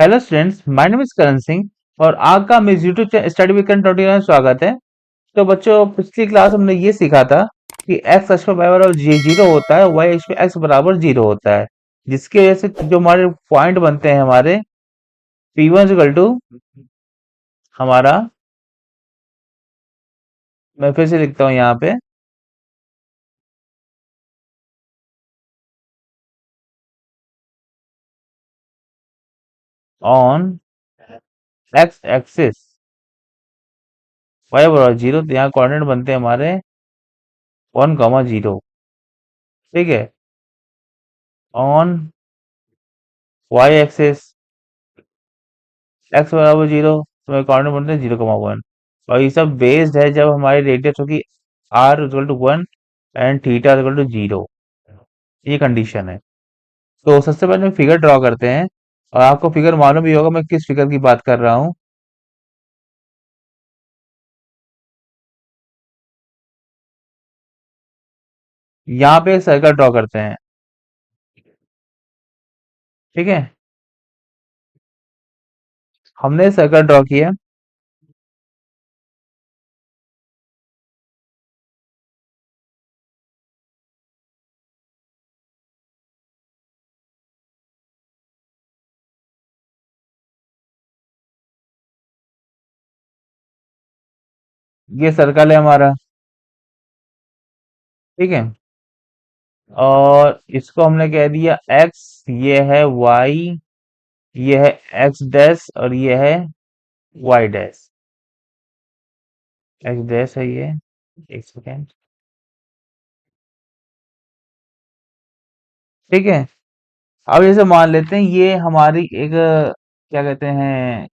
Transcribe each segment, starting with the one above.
Hello students, my name is Karan Singh और आज का मेरे YouTube study with Karan tutorial में स्वागत है। तो बच्चों, पिछली क्लास हमने ये सीखा था कि एक्स अक्ष पर y बराबर जीरो होता है, वाई अक्ष पे एक्स बराबर जीरो होता है, जिसकी वजह से जो हमारे पॉइंट बनते हैं हमारे P1 इक्वल टू हमारा, मैं फिर से लिखता हूँ यहाँ पे, ऑन एक्स एक्सिस वाई बराबर जीरो, तो यहाँ कोऑर्डिनेट बनते हैं हमारे 1, 0। ठीक है। ऑन वाई एक्सिस एक्स बराबर जीरो, तो मेरे कोऑर्डिनेट बनते हैं 0, 1। और ये सब बेस्ड है जब हमारी रेडियस होगी r equal to 1 and theta equal to 0। ये कंडीशन है। तो सबसे पहले फिगर ड्रॉ करते हैं, और आपको फिगर मालूम भी होगा मैं किस फिगर की बात कर रहा हूँ। यहाँ पे एक सर्कल ड्रॉ करते हैं। ठीक है, हमने सर्कल ड्रॉ किया। ये सर्कल है हमारा। ठीक है, और इसको हमने कह दिया x, ये है y, ये है x डैश, और ये है y डैश। x डैश है ये, एक सेकेंड। ठीक है, अब जैसे मान लेते हैं ये हमारी एक क्या कहते हैं,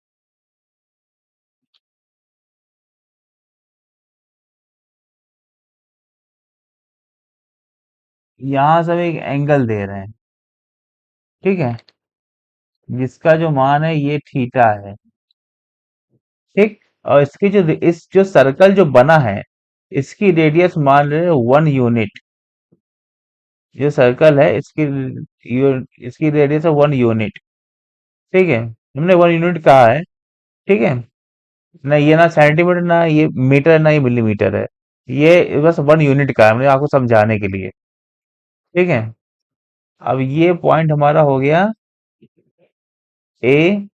यहाँ से हम एक एंगल दे रहे हैं। ठीक है, जिसका जो मान है ये थीटा है। ठीक, और इसकी जो इस जो सर्कल जो बना है, इसकी रेडियस मान रहे हैं 1 यूनिट। जो सर्कल है इसकी रेडियस है 1 यूनिट। ठीक है, हमने 1 यूनिट कहा है। ठीक है, ना ये ना सेंटीमीटर, ना ये मीटर, ना ये मिलीमीटर है। ये बस 1 यूनिट का है, हमने आपको समझाने के लिए। ठीक है, अब ये पॉइंट हमारा हो गया ए,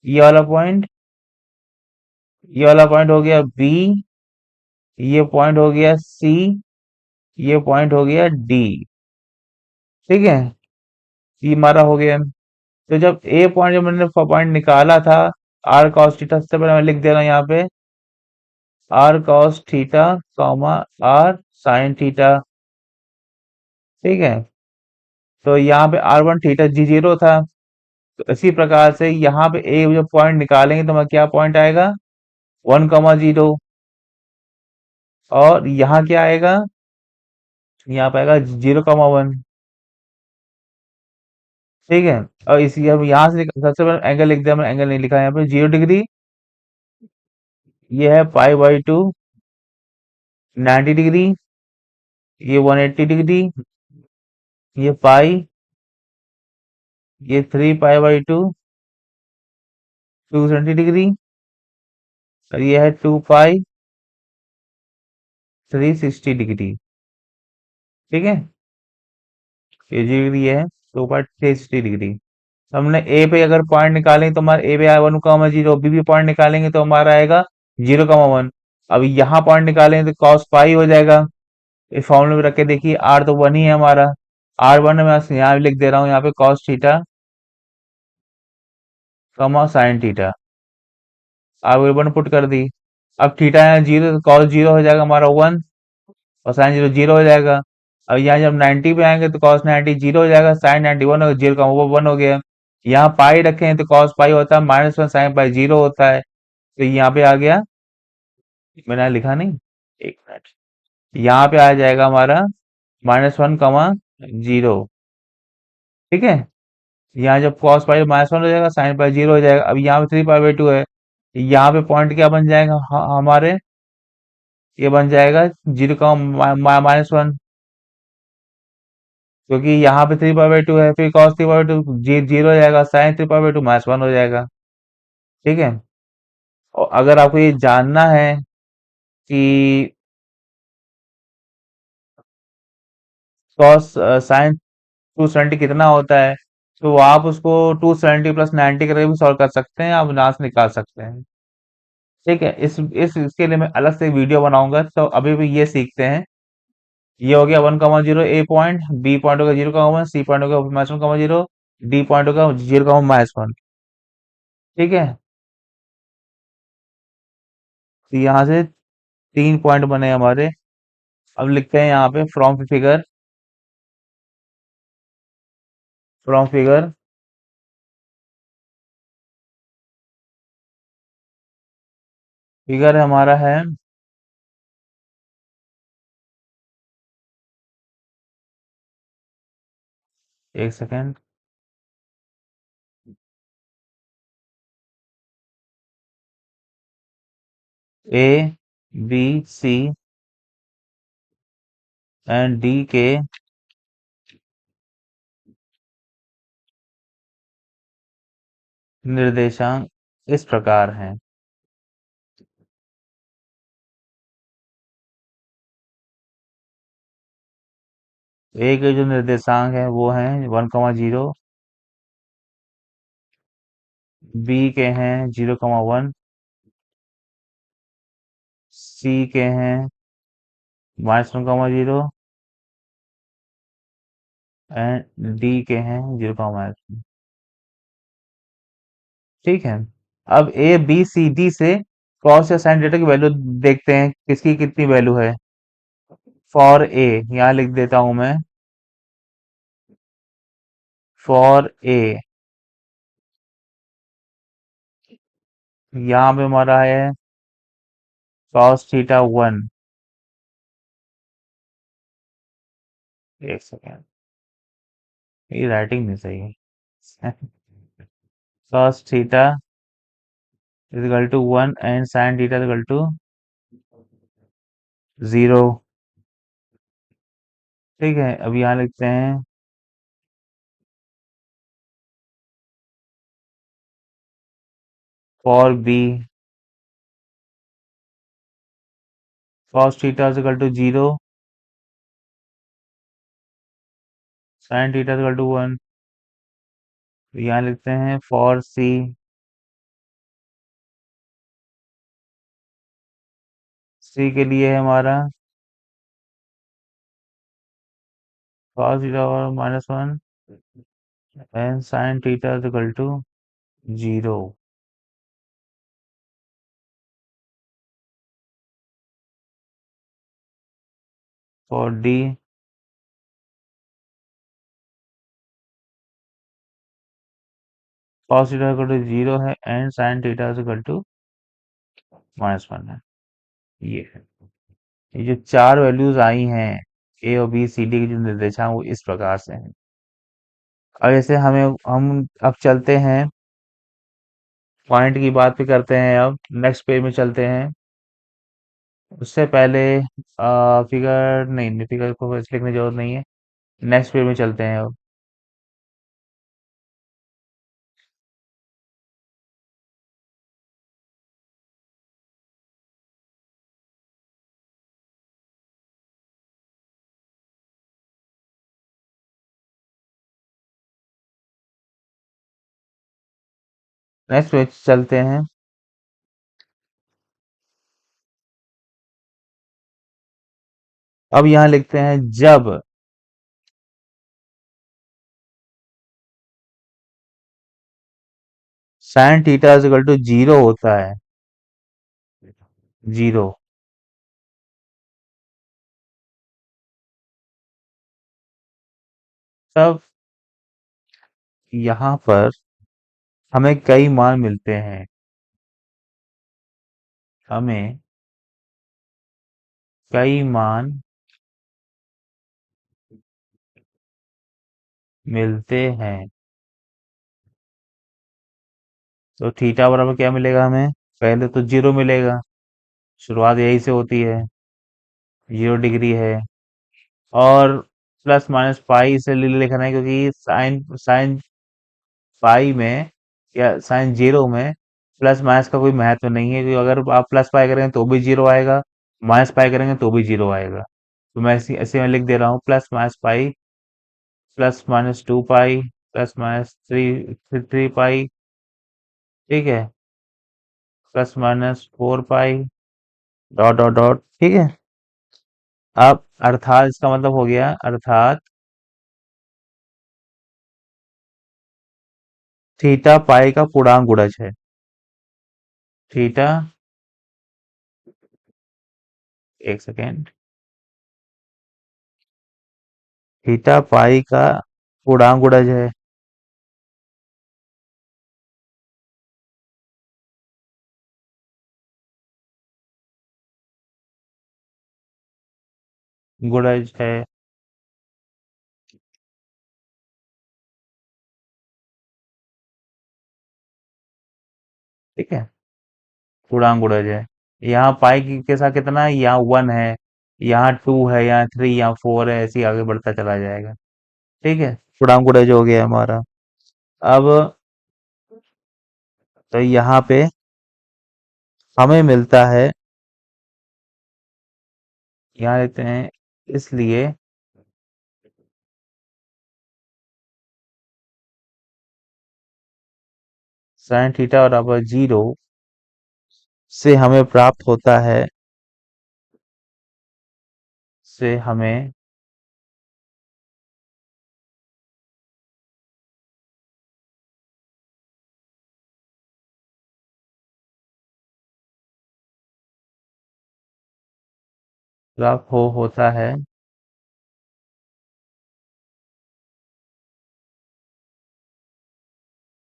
ये वाला पॉइंट, ये वाला पॉइंट हो गया बी, ये पॉइंट हो गया सी, ये पॉइंट हो गया डी। ठीक है, ये हमारा हो गया। तो जब ए पॉइंट, जब मैंने पॉइंट निकाला था आर कॉस थीटा, सबसे पहले मैं लिख दे रहा हूँ यहाँ पे r cos theta comma r sine theta. ठीक है, तो यहाँ पे R1 थीटा जी जीरो था। तो इसी प्रकार से यहाँ पे ए जब पॉइंट निकालेंगे तो हमारा क्या पॉइंट आएगा, 1, 0। और यहाँ क्या आएगा, यहाँ पे आएगा 0, 1। ठीक है, और इसी अब यहाँ से सबसे पहले एंगल लिख दिया, मैंने एंगल नहीं लिखा यहाँ पे, 0 डिग्री। ये है π/2, 90 डिग्री, ये 180 डिग्री, ये पाई, ये 3π/2, 270 डिग्री, और ये है 2π, 360 डिग्री। ठीक है, ये डिग्री है 2π 360 डिग्री। हमने ए पे अगर पॉइंट निकालेंगे तो हमारा ए पे आया 1, 0, बी भी पॉइंट निकालेंगे तो हमारा आएगा 0, 1। अब यहाँ पॉइंट निकालेंगे तो कॉस पाई हो जाएगा। इस फॉर्मूले में रख के देखिए, आर तो 1 ही है हमारा। R1 मैं यहाँ भी लिख दे रहा हूँ, यहाँ पे कॉस थीटा कमा साइन थीटा, आप 1 पुट कर दी। अब थीटा यहाँ जीरो, तो कॉस जीरो हो जाएगा हमारा 1, और साइन जीरो जीरो हो जाएगा। अब यहाँ जब 90 पे आएंगे तो कॉस 90 जीरो हो जाएगा, साइन 91 हो, जीरो का वो 1 हो गया। यहाँ पाई रखें तो कॉस पाई होता है -1, साइन पाई जीरो होता है। तो यहाँ पे आ गया, मैंने लिखा नहीं, एक मिनट, यहाँ पे आ जाएगा हमारा -1, 0। ठीक है, यहाँ जब cos पाई -1 हो जाएगा, साइन पाई जीरो हो जाएगा। अब यहाँ पे 3π/2 है, यहाँ पे पॉइंट क्या बन जाएगा हमारे, ये बन जाएगा 0, -1। क्योंकि यहाँ पे 3 पाई बाई 2 है, फिर कॉस 3 पाई बाई 2 जीरो हो जाएगा, साइन 3 पाई बाई 2 -1 हो जाएगा। ठीक है। और अगर आपको ये जानना है कि कॉस साइन 270 कितना होता है, तो आप उसको 270 प्लस 90 करके भी सॉल्व कर सकते हैं, आप यहाँ से निकाल सकते हैं। ठीक है। इस इसके लिए मैं अलग से वीडियो बनाऊंगा, तो अभी भी ये सीखते हैं। ये हो गया 1,0, ए पॉइंट, बी पॉइंट होगा 0,1, सी पॉइंट होगा -1,0, डी पॉइंट होगा 0,-1। ठीक है। तो यहाँ से 3 पॉइंट बने हमारे। अब लिखते हैं यहाँ पे फ्रॉम फिगर फिगर हमारा है, एक second, A B C and D के निर्देशांक इस प्रकार हैं। ए के जो निर्देशांक है वो हैं 1,0, बी के हैं 0,1, सी के हैं -1,0 एंड डी के हैं 0,1। ठीक है। अब ए बी सी डी से कॉस या साइन डेटा की वैल्यू देखते हैं, किसकी कितनी वैल्यू है। फॉर ए यहाँ लिख देता हूं मैं, फॉर ए यहाँ पे हमारा है cos θ 1। एक सेकेंड, ये राइटिंग नहीं सही है। cos θ = 1 and sin θ = 0। ठीक है। अब यहाँ लिखते हैं फॉर बी cos θ = 0, sin θ = 1। यहाँ लिखते हैं फॉर सी सी के लिए है हमारा cos θ -1 and sin θ = 0। For D cos θ = 0 है एंड sin θ -1 है। ये है। ये जो चार वैल्यूज आई हैं ए और बी सी डी के जो निर्देशांक वो इस प्रकार से हैं। अब जैसे हम अब चलते हैं पॉइंट की बात भी करते हैं, अब नेक्स्ट पेज में चलते हैं। उससे पहले फिगर नहीं, फिगर को वैसे लिखने की जरूरत नहीं है। नेक्स्ट पेज में चलते हैं अब। नेक्स्ट पेज चलते हैं। अब यहाँ लिखते हैं जब sin θ = 0 होता है, 0, तब यहाँ पर हमें कई मान मिलते हैं, हमें कई मान मिलते हैं। तो थीटा बराबर क्या मिलेगा हमें, पहले तो 0 मिलेगा, शुरुआत यही से होती है, 0 डिग्री है। और प्लस माइनस पाई इसलिए लिखना है क्योंकि साइन साइन पाई में या साइन जीरो में प्लस माइनस का कोई महत्व नहीं है, क्योंकि अगर आप प्लस पाई करेंगे तो भी जीरो आएगा, माइनस पाई करेंगे तो भी जीरो आएगा। तो मैं ऐसे ऐसे में लिख दे रहा हूँ plus minus pi plus minus 2 pi plus minus three pi, ठीक है, plus minus 4 Pie dot dot dot, ठीक है। अब अर्थात इसका मतलब हो गया, अर्थात थीटा पाई का पूर्णांक गुणज है। थीटा, एक सेकेंड, थीटा पाई का पूर्णांक गुणज है। गुणज है, ठीक है, पूर्णांक गुणज है। यहाँ पाई के साथ कितना है, यहाँ 1 है, यहाँ 2 है, यहाँ 3, यहाँ 4 है, ऐसे ही आगे बढ़ता चला जाएगा, ठीक है। पूर्णांक गुणज हो गया हमारा। अब तो यहाँ पे हमें मिलता है, यहाँ लेते हैं, इसलिए साइन थीटा बराबर 0 से हमें प्राप्त होता है, से हमें प्राप्त होता है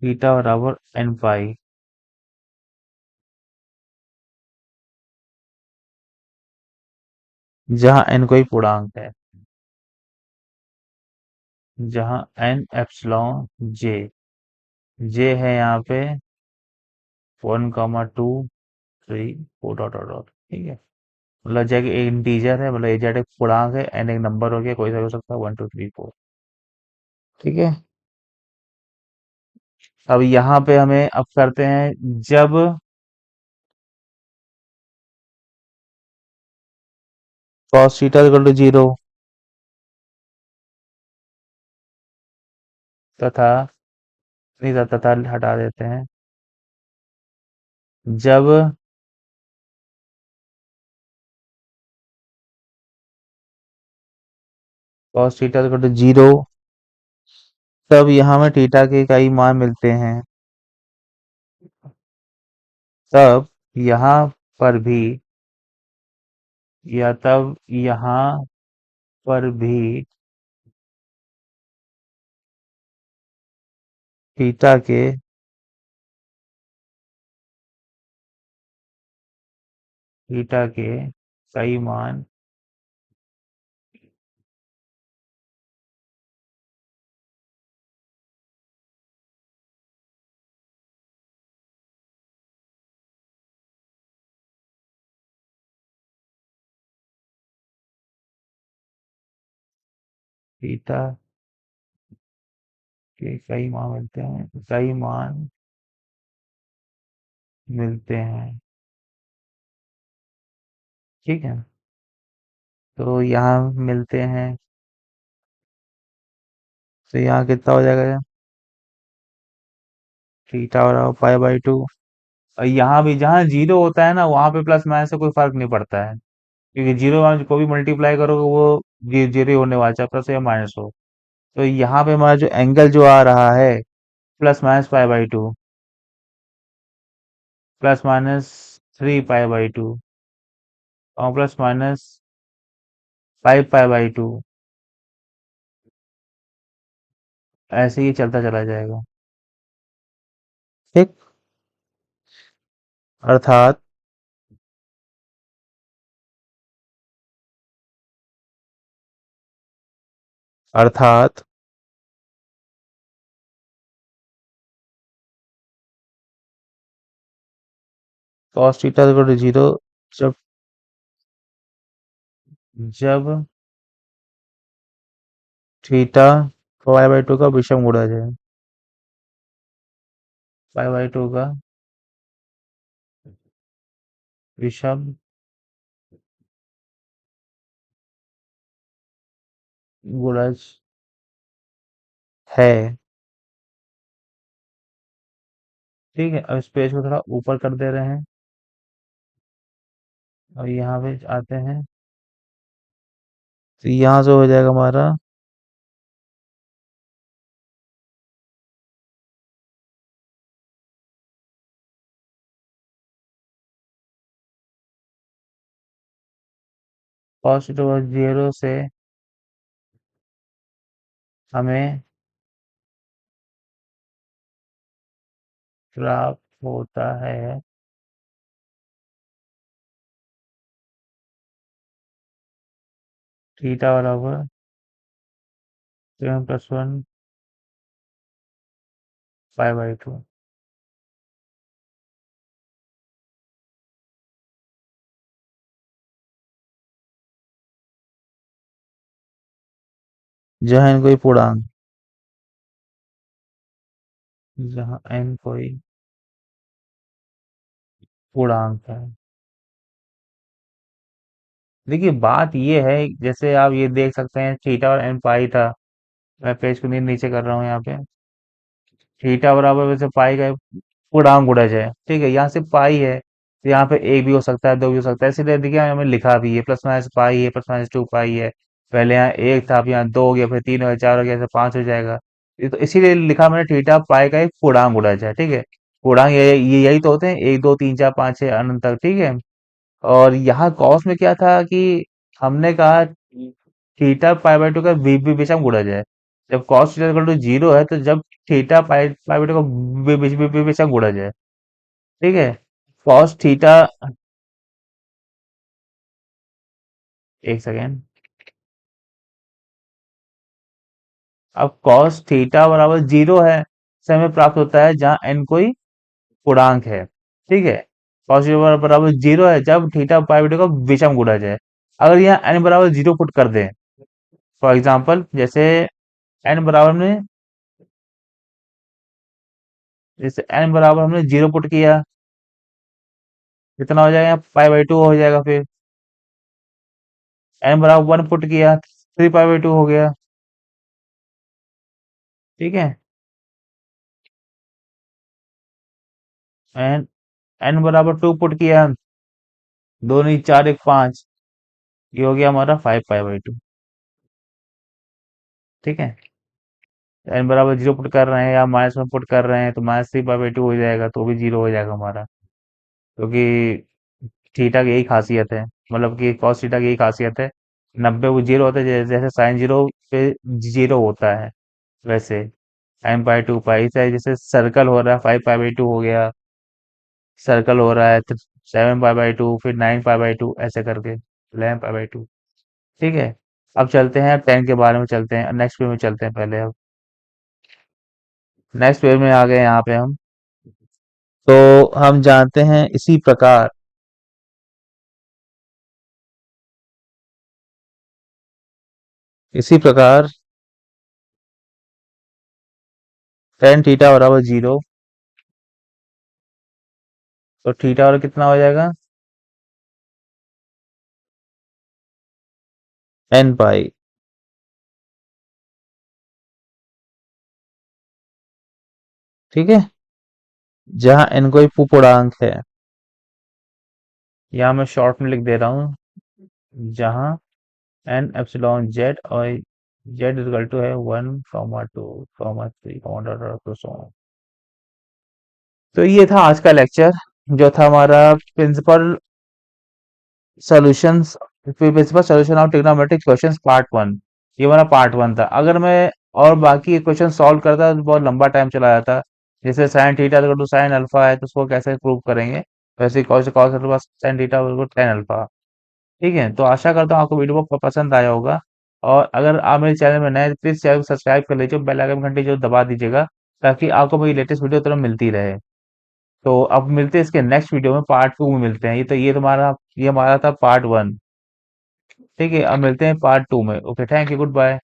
थीटा बराबर एन पाई, जहाँ एन कोई पूर्णांक है, जहाँ एन एप्सिलॉन जे, जे है यहाँ पे 1, 2, 3, 4 डॉट डॉट डॉट, ठीक है। मतलब जैक एक इंटीजर है, मतलब एजेड एक पूर्णांक है, एन एक नंबर हो गया, कोई सा भी हो सकता है, 1, 2, 3, 4, ठीक है। अब यहाँ पे हमें अब करते हैं, जब cos थीटा इक्वल टू 0 तथा, नहीं तथा हटा देते हैं, जब cos थीटा इक्वल टू 0, तब यहाँ में थीटा के कई मान मिलते हैं, तब यहाँ पर भी, या तब यहाँ पर भी थीटा के थीटा के सही मान थीटा के कई मान मिलते हैं, कई मान मिलते हैं, ठीक है। तो यहाँ मिलते हैं, तो यहाँ कितना हो जाएगा, थीटा बराबर पाई/2। और यहाँ भी जहाँ जीरो होता है ना, वहां पे प्लस माइनस से कोई फर्क नहीं पड़ता है, क्योंकि जीरो को भी मल्टीप्लाई करोगे वो जीरो ही होने वाला, चाहे प्लस या माइनस हो। तो यहाँ पे हमारा जो एंगल जो आ रहा है, +-π/2, +-3π/2 और +-5π/2, ऐसे ही चलता चला जाएगा, ठीक। अर्थात अर्थात cos थीटा इक्वल टू 0, जब, जब थीटा पाई बाई टू का विषम गुणज है। पाई बाई टू का विषम गुणज है। ठीक है, अब इस पेज को थोड़ा ऊपर कर दे रहे हैं और यहाँ पे आते हैं। तो यहाँ से हो जाएगा हमारा cos थीटा जीरो से हमें प्राप्त होता है थीटा बराबर 7+1 पाई बाई टू। जहाँ n कोई पूर्णांक, जहाँ n कोई पूर्णांक है। देखिए बात ये है, जैसे आप ये देख सकते हैं थीटा और n पाई था। मैं पेज को नीचे कर रहा हूँ यहाँ पे। थीटा बराबर वैसे पाई का पूर्णांक गुणज है। ठीक है, यहाँ से पाई है तो यहाँ पे एक भी हो सकता है, दो भी हो सकता है, इसीलिए देखिए हमें लिखा भी है प्लस माइनस पाई है, प्लस माइनस टू पाई है। पहले यहाँ एक था, अब यहाँ दो हो गया, फिर तीन हो गया, चार हो गया, ऐसे पांच हो जाएगा। ये तो इसीलिए लिखा मैंने थीटा पाई का एक पूर्णांक गुणज है। ठीक है, पूर्णांक ये यही तो होते हैं, एक दो तीन चार पाँच छह अनंत तक। ठीक है, और यहाँ कॉस में क्या था कि हमने कहा थीटा पाई बाई टू का विषम गुणज है। जब cos theta equal to zero है तो जब theta pi pi by two का विषम गुणज है। ठीक है, कॉस थीटा, एक सेकेंड। अब कॉस थीटा बराबर जीरो है से हमें प्राप्त होता है जहां एन कोई पूर्णांक है। ठीक है, कॉस थीटा बराबर जीरो है जब थीटा पाई बाई टू का विषम गुणज है। अगर यहाँ एन बराबर जीरो पुट कर दें, फॉर एग्जाम्पल जैसे एन बराबर में, जैसे एन बराबर हमने जीरो पुट किया, कितना हो जाएगा, पाई बाई टू हो जाएगा। फिर एन बराबर वन पुट किया, थ्री पाई बाई टू हो गया। ठीक है, एन एन बराबर टू पुट किया, दो नहीं चार एक पांच, ये हो गया हमारा फाइव पाई बाई टू। ठीक है, एन बराबर जीरो पुट कर रहे हैं या माइनस में पुट कर रहे हैं तो minus three pi by to हो जाएगा, तो भी जीरो हो जाएगा हमारा। क्योंकि थीटा की यही खासियत है, मतलब कि कॉस थीटा की यही खासियत है। 90 वो जीरो होता है, जैसे साइन जीरो पे जीरो होता है वैसे एन पाई टू पाई से, जैसे सर्कल हो रहा है फाइव पाई बाई टू हो गया, सर्कल हो रहा है तो सेवन पाई बाई टू, फिर नाइन पाई बाई टू, ऐसे करके 11 पाई बाई टू। ठीक है, अब चलते हैं टेन के बारे में, चलते हैं नेक्स्ट पेज में, चलते हैं पहले। अब नेक्स्ट पेज में आ गए यहाँ पे हम। तो हम जानते हैं इसी प्रकार टेन थीटा बराबर जीरो, तो थीटा और कितना हो जाएगा, एन पाई। ठीक है, जहां एन कोई पूर्णांक है, यहाँ मैं शॉर्ट में लिख दे रहा हूँ, जहां एन एप्सिलॉन जेड और जेड इक्वल टू है one comma two comma three comma dot dot तो so on। तो ये था आज का लेक्चर, जो था हमारा principal solutions principal solution of trigonometric questions part one. ये हमारा पार्ट वन था। अगर मैं और बाकी क्वेश्चन सॉल्व करता तो बहुत लंबा टाइम चला जाता। जैसे sine theta two sine alpha है तो उसको कैसे प्रूव करेंगे, वैसे cos cos alpha sine theta tan alpha. ठीक है, तो आशा करता हूँ आपको वीडियो को पसंद आया होगा। और अगर आप मेरे चैनल में नए हैं, प्लीज चैनल को सब्सक्राइब कर लीजिए, बेल आइकन घंटी जो दबा दीजिएगा, ताकि आपको मेरी लेटेस्ट वीडियो तुरंत मिलती रहे। तो अब मिलते हैं इसके नेक्स्ट वीडियो में, पार्ट टू में मिलते हैं। ये हमारा था पार्ट वन। ठीक है, अब मिलते हैं पार्ट टू में। Okay, thank you, good bye.